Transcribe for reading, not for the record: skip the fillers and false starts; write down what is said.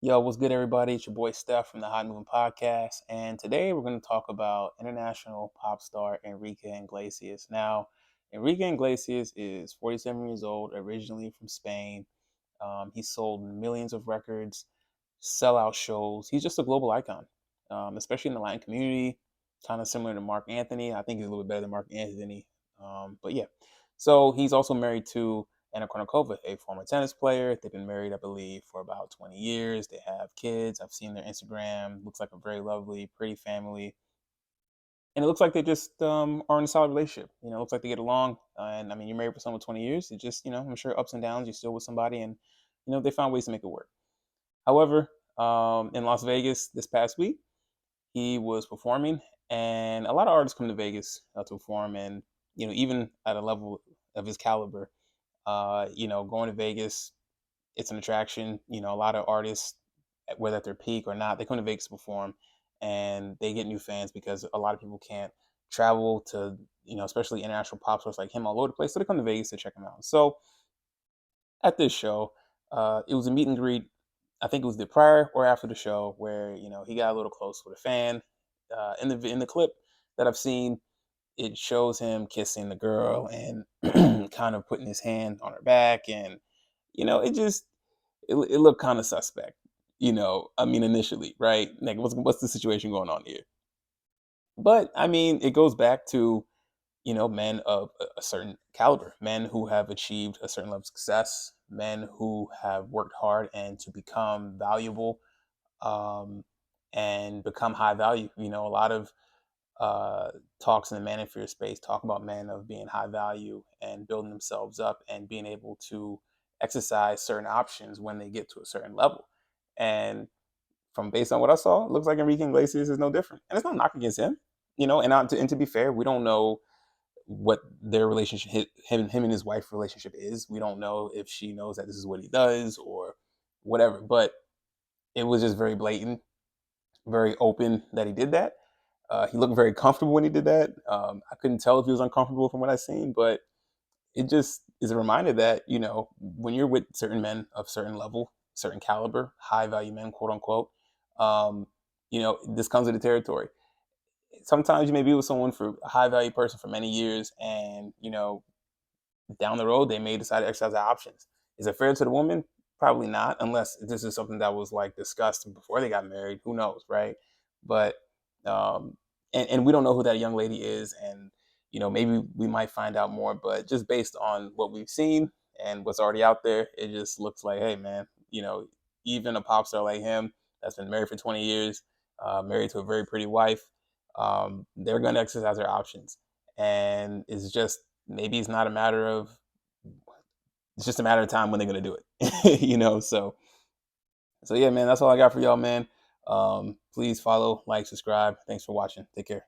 Yo, what's good, everybody? It's your boy Steph from the Hot Moving Podcast, and today we're going to talk about international pop star Enrique Iglesias. Now, Enrique Iglesias is 47 years old, originally from Spain. He sold millions of records, sellout shows. He's just a global icon, especially in the Latin community. Kind of similar to Mark Anthony. I think he's a little bit better than Mark Anthony. But yeah, so he's also married to Anna Kournikova, a former tennis player. They've been married, I believe, for about 20 years. They have kids. I've seen their Instagram. Looks like a very lovely, pretty family. And it looks like they just are in a solid relationship. It looks like they get along. And I mean, you're married for someone 20 years. It just, I'm sure ups and downs. You're still with somebody, and they found ways to make it work. However, in Las Vegas this past week, he was performing, and a lot of artists come to Vegas to perform. And even at a level of his caliber, going to Vegas, it's an attraction. A lot of artists, whether at their peak or not, they come to Vegas to perform, and they get new fans because a lot of people can't travel to, especially international pop stars like him all over the place. So they come to Vegas to check him out. So at this show, it was a meet and greet. I think it was the prior or after the show where he got a little close with a fan. In the clip that I've seen, it shows him kissing the girl and kind of putting his hand on her back, and it just it looked kind of suspect. I mean, initially, right? Like, what's the situation going on here? But I mean, it goes back to men of a certain caliber, men who have achieved a certain level of success, men who have worked hard and to become valuable, um, and become high value. A lot of uh, talks in the manosphere space talk about men of being high value and building themselves up and being able to exercise certain options when they get to a certain level. And from based on what I saw, it looks like Enrique Iglesias is no different. And it's no knock against him, and to be fair, we don't know what their relationship, him and his wife relationship is. We don't know if she knows that this is what he does or whatever. But it was just very blatant, very open that he did that. He looked very comfortable when he did that. I couldn't tell if he was uncomfortable from what I seen, but it just is a reminder that when you're with certain men of certain level, certain caliber, high value men, quote unquote, um, this comes with the territory. Sometimes you may be with someone for a high value person for many years, and down the road they may decide to exercise their options. Is it fair to the woman? Probably not, unless this is something that was like discussed before they got married. Who knows, right? But um, and we don't know who that young lady is, and maybe we might find out more. But just based on what we've seen and what's already out there, it just looks like, hey, man, even a pop star like him that's been married for 20 years, married to a very pretty wife, they're going to exercise their options, and it's just maybe it's not a matter of it's just a matter of time when they're gonna do it. So yeah, man, that's all I got for y'all, man. Please follow, like, subscribe. Thanks for watching. Take care.